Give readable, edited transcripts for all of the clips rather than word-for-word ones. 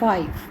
5।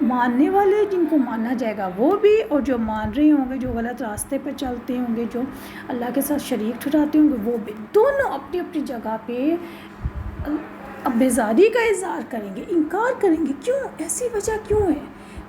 ماننے والے جن کو مانا جائے گا وہ بھی، اور جو مان رہے ہوں گے، جو غلط راستے پہ چلتے ہوں گے، جو اللہ کے ساتھ شریک ٹھہراتے ہوں گے، وہ بھی، دونوں اپنی اپنی جگہ پہ اب بیزاری کا اظہار کریں گے، انکار کریں گے۔ کیوں؟ ایسی وجہ کیوں ہے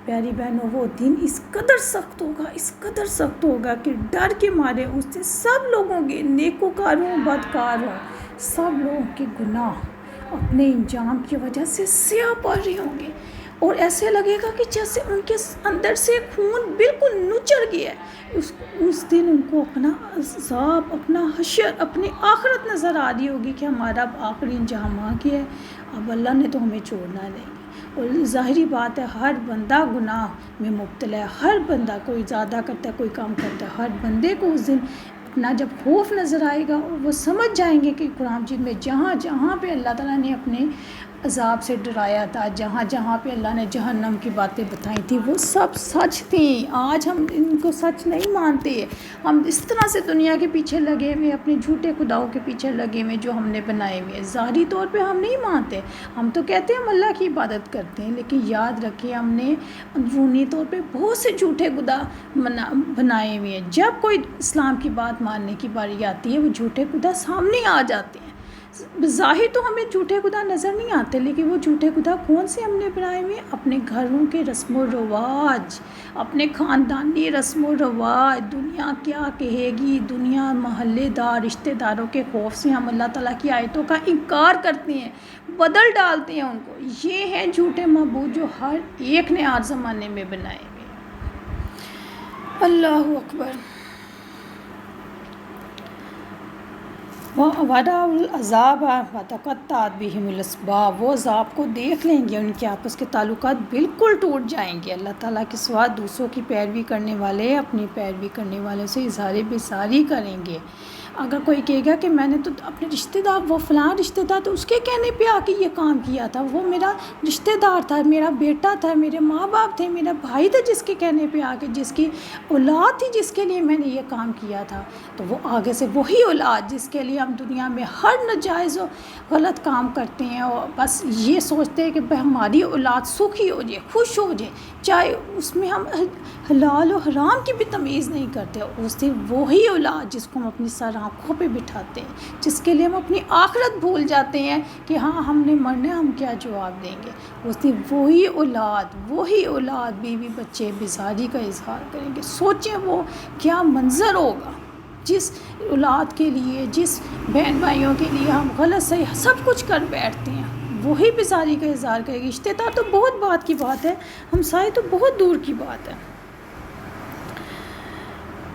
پیاری بہنوں؟ وہ دن اس قدر سخت ہوگا، اس قدر سخت ہوگا کہ ڈر کے مارے اس سے سب لوگوں کے، نیکوکار ہوں بدکار ہوں، سب لوگوں کے گناہ اپنے انجام کی وجہ سے سیاہ پڑ رہے ہوں گے، اور ایسے لگے گا کہ جیسے ان کے اندر سے خون بالکل نچڑ گیا ہے۔ اس دن ان کو اپنا عذاب، اپنا حشر، اپنی آخرت نظر آ رہی ہوگی کہ ہمارا اب آخری انجام آ گیا ہے، اب اللہ نے تو ہمیں چھوڑنا نہیں۔ اور ظاہری بات ہے، ہر بندہ گناہ میں مبتلا ہے، ہر بندہ، کوئی زیادہ کرتا ہے کوئی کم کرتا ہے، ہر بندے کو اس دن اپنا جب خوف نظر آئے گا، اور وہ سمجھ جائیں گے کہ قرآن مجید میں جہاں جہاں پہ اللہ تعالیٰ نے اپنے عذاب سے ڈرایا تھا، جہاں جہاں پہ اللہ نے جہنم کی باتیں بتائی تھیں، وہ سب سچ تھیں۔ آج ہم ان کو سچ نہیں مانتے، ہم اس طرح سے دنیا کے پیچھے لگے ہوئے، اپنے جھوٹے خداؤں کے پیچھے لگے ہوئے جو ہم نے بنائے ہوئے ہیں۔ ظاہری طور پہ ہم نہیں مانتے، ہم تو کہتے ہیں ہم اللہ کی عبادت کرتے ہیں، لیکن یاد رکھیں ہم نے اندرونی طور پہ بہت سے جھوٹے خدا بنائے ہوئے ہیں۔ جب کوئی اسلام کی بات ماننے کی باری آتی ہے، وہ جھوٹے خدا سامنے آ جاتے ہیں۔ ظاہر تو ہمیں جھوٹے خدا نظر نہیں آتے، لیکن وہ جھوٹے خدا کون سے ہم نے بنائے ہوئے؟ اپنے گھروں کے رسم و رواج، اپنے خاندانی رسم و رواج، دنیا کیا کہے گی، دنیا، محلے دار، رشتہ داروں کے خوف سے ہم اللہ تعالیٰ کی آیتوں کا انکار کرتے ہیں، بدل ڈالتے ہیں ان کو۔ یہ ہیں جھوٹے معبود جو ہر ایک نے آج زمانے میں بنائے ہوئے ہیں۔ اللہ اکبر۔ وَوَدَعُوا الْعَذَابَ وَتَقَطَّعَتْ بِهِمُ الْأَسْبَابُ، وہ عذاب کو دیکھ لیں گے، ان کے آپس کے تعلقات بالکل ٹوٹ جائیں گے۔ اللہ تعالیٰ کے سوا دوسروں کی پیروی کرنے والے اپنی پیروی کرنے والوں سے اظہار بیزاری کریں گے۔ اگر کوئی کہے گا کہ میں نے تو اپنے رشتہ دار، وہ فلاں رشتہ دار تو اس کے کہنے پہ آ کے یہ کام کیا تھا، وہ میرا رشتہ دار تھا، میرا بیٹا تھا، میرے ماں باپ تھے، میرا بھائی تھا، جس کے کہنے پہ آ کے، جس کی اولاد تھی جس کے لیے میں نے یہ کام کیا تھا، تو وہ آگے سے وہی اولاد جس کے لیے ہم دنیا میں ہر ناجائز و غلط کام کرتے ہیں، اور بس یہ سوچتے ہیں کہ ہماری اولاد سکھی ہو جائے، خوش ہو جائے، چاہے اس میں ہم حلال و حرام کی بھی تمیز نہیں کرتے، اس دن وہی اولاد جس کو ہم اپنی سر آنکھوں پہ بٹھاتے ہیں، جس کے لیے ہم اپنی آخرت بھول جاتے ہیں کہ ہاں ہم نے مرنا ہے، ہم کیا جواب دیں گے، اس دن وہی اولاد بیوی بچے بیزاری کا اظہار کریں گے۔ سوچیں وہ کیا منظر ہوگا، جس اولاد کے لیے، جس بہن بھائیوں کے لیے ہم غلط صحیح سب کچھ کر بیٹھتے ہیں، وہی بیزاری کا اظہار کرے گی۔ رشتے دار تو بہت بات کی بات ہے، ہمسائے تو بہت دور کی بات ہے۔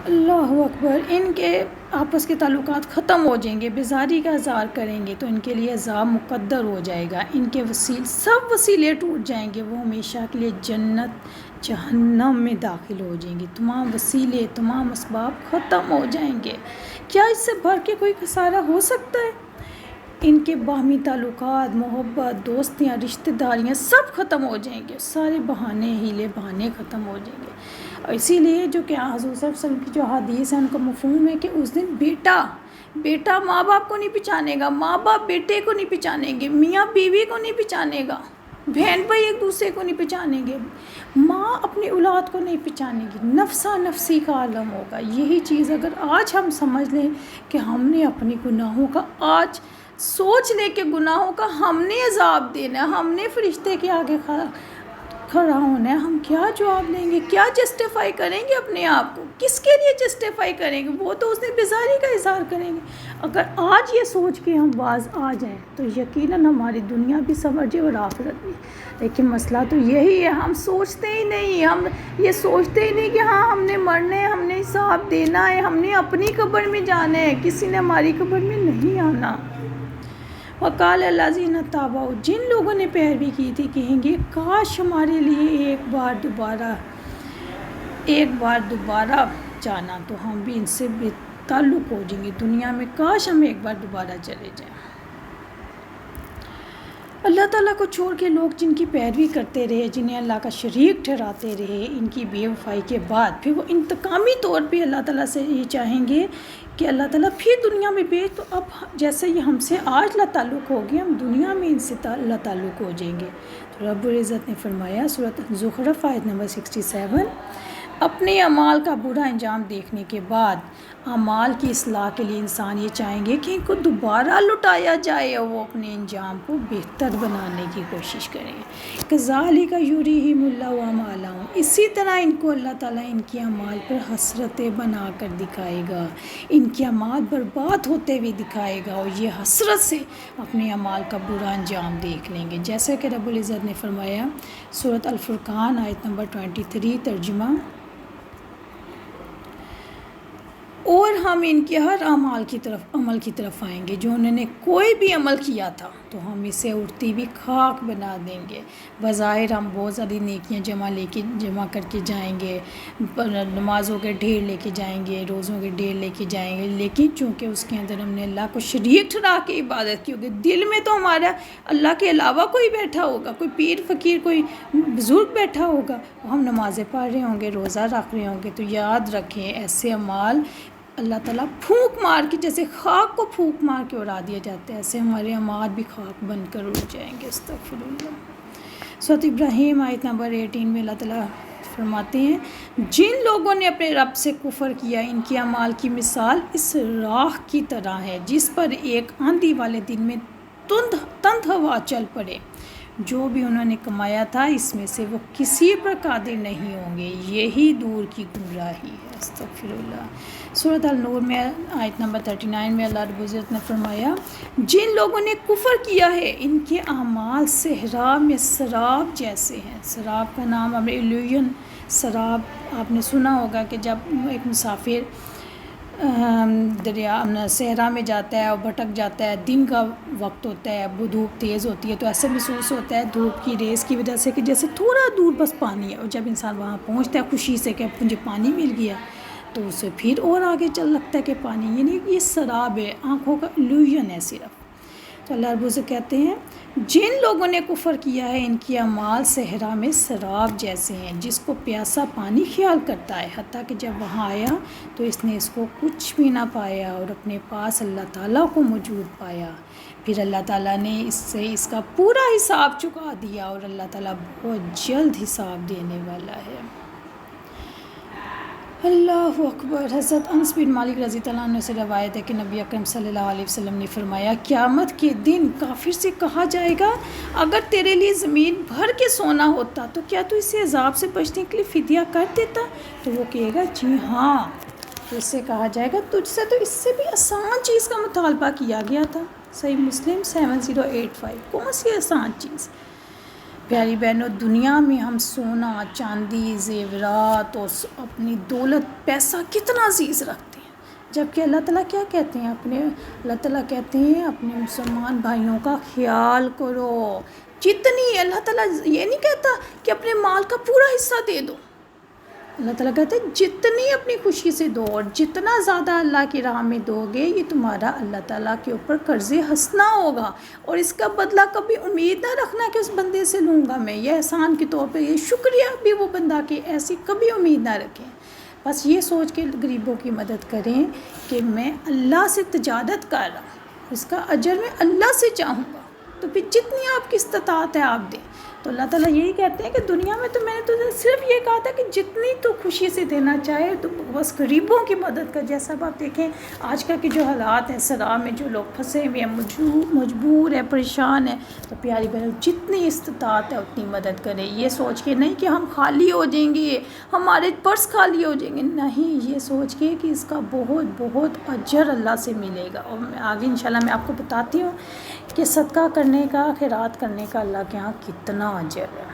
اللہ اکبر۔ ان کے آپس کے تعلقات ختم ہو جائیں گے، بیزاری کا اظہار کریں گے تو ان کے لیے عذاب مقدر ہو جائے گا، ان کے سب وسیلے ٹوٹ جائیں گے، وہ ہمیشہ کے لیے جنت جہنم میں داخل ہو جائیں گے، تمام وسیلے، تمام اسباب ختم ہو جائیں گے۔ کیا اس سے بڑھ کے کوئی خسارہ ہو سکتا ہے؟ ان کے باہمی تعلقات، محبت، دوستیاں، رشتہ داریاں سب ختم ہو جائیں گے، سارے بہانے، ہیلے بہانے ختم ہو جائیں گے۔ اور اسی لیے جو کہ حضور صلی اللہ علیہ وسلم کی جو حدیث ہے، ان کا مفہوم ہے کہ اس دن بیٹا ماں باپ کو نہیں پہچانے گا، ماں باپ بیٹے کو نہیں پہچانیں گے، میاں بیوی کو نہیں پہچانے گا، بہن بھائی ایک دوسرے کو نہیں پہچانیں گے، ماں اپنی اولاد کو نہیں پہچانے گی، نفسا نفسی کا عالم ہوگا۔ یہی چیز اگر آج ہم سمجھ لیں کہ ہم نے اپنی گناہوں کا، آج سوچ لیں کہ گناہوں کا ہم نے عذاب دینا ہے، ہم نے فرشتے کے آگے کھڑا ہونا ہے، ہم کیا جواب دیں گے؟ کیا جسٹیفائی کریں گے اپنے آپ کو؟ کس کے لیے جسٹیفائی کریں گے؟ وہ تو اس نے بیزاری کا اظہار کریں گے۔ اگر آج یہ سوچ کے ہم باز آ جائیں تو یقیناً ہماری دنیا بھی سنور جائے اور آخرت بھی۔ لیکن مسئلہ تو یہی ہے، ہم سوچتے ہی نہیں، ہم یہ سوچتے ہی نہیں کہ ہاں ہم نے مرنا ہے، ہم نے حساب دینا ہے، ہم نے اپنی قبر میں جانا ہے، کسی نے ہماری قبر میں نہیں آنا۔ وقال الذین تابعوا، جن لوگوں نے پیروی کی تھی، کہیں گے کاش ہمارے لیے ایک بار دوبارہ جانا تو ہم بھی ان سے بے تعلق ہو جائیں گے دنیا میں، کاش ہم ایک بار دوبارہ چلے جائیں۔ اللہ تعالیٰ کو چھوڑ کے لوگ جن کی پیروی کرتے رہے، جنہیں اللہ کا شریک ٹھہراتے رہے، ان کی بے وفائی کے بعد پھر وہ انتقامی طور پہ اللہ تعالیٰ سے یہ چاہیں گے کہ اللہ تعالیٰ پھر دنیا میں بھیج، تو اب جیسے یہ ہم سے آج لا تعلق ہو گیا، ہم دنیا میں ان سے لا تعلق ہو جائیں گے۔ تو رب العزت نے فرمایا سورۃ زخرف آیت نمبر 67، اپنے اعمال کا برا انجام دیکھنے کے بعد اعمال کی اصلاح کے لیے انسان یہ چاہیں گے کہ ان کو دوبارہ لٹایا جائے اور وہ اپنے انجام کو بہتر بنانے کی کوشش کریں۔ کذالک یریہم اللہ اعمالہم، اسی طرح ان کو اللہ تعالیٰ ان کے اعمال پر حسرتیں بنا کر دکھائے گا، ان کے اعمال برباد ہوتے ہوئے دکھائے گا، اور یہ حسرت سے اپنے اعمال کا برا انجام دیکھ لیں گے۔ جیسے کہ رب العزت نے فرمایا سورۃ الفرقان آیت نمبر 23 ترجمہ، اور ہم ان کے ہر عمل کی طرف آئیں گے، جو انہوں نے کوئی بھی عمل کیا تھا تو ہم اسے اڑتی بھی خاک بنا دیں گے۔ بظاہر ہم بہت ساری نیکیاں جمع کر کے جائیں گے، نمازوں کے ڈھیر لے کے جائیں گے، روزوں کے ڈھیر لے کے جائیں گے، لیکن چونکہ اس کے اندر ہم نے اللہ کو شریک ٹھہرا کے عبادت کی ہوگی، دل میں تو ہمارا اللہ کے علاوہ کوئی بیٹھا ہوگا، کوئی پیر فقیر کوئی بزرگ بیٹھا ہوگا، ہم نمازیں پڑھ رہے ہوں گے، روزہ رکھ رہے ہوں گے، تو یاد رکھیں ایسے اعمال اللہ تعالیٰ پھونک مار کے، جیسے خاک کو پھونک مار کے اڑا دیا جاتا ہے، ایسے ہمارے اعمال بھی خاک بن کر اڑ جائیں گے۔ استغفر اللہ۔ سورۃ ابراہیم آیت نمبر 18 میں اللہ تعالیٰ فرماتے ہیں، جن لوگوں نے اپنے رب سے کفر کیا، ان کے اعمال کی مثال اس راہ کی طرح ہے جس پر ایک آندھی والے دن میں تند ہوا چل پڑے، جو بھی انہوں نے کمایا تھا اس میں سے وہ کسی پر قادر نہیں ہوں گے، یہی دور کی گمراہی ہے۔ استغفر اللہ۔ سورۃ النور میں آیت نمبر 39 میں اللہ رب العزت نے فرمایا، جن لوگوں نے کفر کیا ہے ان کے اعمال صحرا میں سراب جیسے ہیں۔ سراب کا نام الوین سراب آپ نے سنا ہوگا کہ جب ایک مسافر دریا صحرا میں جاتا ہے اور بھٹک جاتا ہے، دن کا وقت ہوتا ہے، دھوپ تیز ہوتی ہے، تو ایسے محسوس ہوتا ہے دھوپ کی ریز کی وجہ سے کہ جیسے تھوڑا دور بس پانی ہے، اور جب انسان وہاں پہنچتا ہے خوشی سے کہ مجھے پانی مل گیا، تو اسے پھر اور آگے چل لگتا ہے کہ پانی، یعنی یہ سراب ہے، آنکھوں کا الوژن ہے صرف۔ تو اللہ رب العزت کہتے ہیں، جن لوگوں نے کفر کیا ہے ان کی اعمال صحرا میں سراب جیسے ہیں، جس کو پیاسا پانی خیال کرتا ہے، حتیٰ کہ جب وہاں آیا تو اس نے اس کو کچھ بھی نہ پایا اور اپنے پاس اللہ تعالیٰ کو موجود پایا۔ پھر اللہ تعالیٰ نے اس سے اس کا پورا حساب چکا دیا، اور اللہ تعالیٰ بہت جلد حساب دینے والا ہے۔ اللہ اکبر۔ حضرت انس بن مالک رضی اللہ عنہ سے روایت ہے کہ نبی اکرم صلی اللہ علیہ وسلم نے فرمایا، قیامت کے دن کافر سے کہا جائے گا، اگر تیرے لیے زمین بھر کے سونا ہوتا تو کیا تو اسے عذاب سے بچنے کے لیے فدیہ کر دیتا؟ تو وہ کہے گا جی ہاں۔ تو اس سے کہا جائے گا، تجھ سے تو اس سے بھی آسان چیز کا مطالبہ کیا گیا تھا۔ صحیح مسلم 7085۔ کون سی آسان چیز؟ پیاری بہنوں، دنیا میں ہم سونا، چاندی، زیورات اور اپنی دولت، پیسہ کتنا عزیز رکھتے ہیں، جبکہ اللہ تعالیٰ کیا کہتے ہیں اللہ تعالیٰ کہتے ہیں اپنے مسلمان بھائیوں کا خیال کرو، جتنی اللہ تعالیٰ یہ نہیں کہتا کہ اپنے مال کا پورا حصہ دے دو، اللہ تعالیٰ کہتے ہیں جتنی اپنی خوشی سے دو، اور جتنا زیادہ اللہ کی راہ میں دو گے یہ تمہارا اللہ تعالیٰ کے اوپر قرض حسنہ ہوگا، اور اس کا بدلہ کبھی امید نہ رکھنا کہ اس بندے سے لوں گا میں، یہ احسان کے طور پہ یہ شکریہ بھی وہ بندہ کہ ایسی کبھی امید نہ رکھیں۔ بس یہ سوچ کے غریبوں کی مدد کریں کہ میں اللہ سے تجارت کر رہا ہوں، اس کا اجر میں اللہ سے چاہوں گا، تو پھر جتنی آپ کی استطاعت ہے آپ دیں۔ تو اللہ تعالیٰ یہی کہتے ہیں کہ دنیا میں تو میں نے تجھے صرف یہ کہا تھا کہ جتنی تو خوشی سے دینا چاہے تو بس غریبوں کی مدد کر۔ جیسا آپ دیکھیں آج کل کے جو حالات ہیں، سراب میں جو لوگ پھنسے ہوئے ہیں، مجبور ہے، پریشان ہیں، تو پیاری بہنوں جتنی استطاعت ہے اتنی مدد کریں، یہ سوچ کے نہیں کہ ہم خالی ہو جائیں گے، ہمارے پرس خالی ہو جائیں گے، نہیں، یہ سوچ کے کہ اس کا بہت بہت اجر اللہ سے ملے گا۔ اور میں آگے انشاءاللہ میں آپ کو بتاتی ہوں کہ صدقہ کرنے کا، خیرات کرنے کا اللہ کے ہاں کتنا اجر ہے۔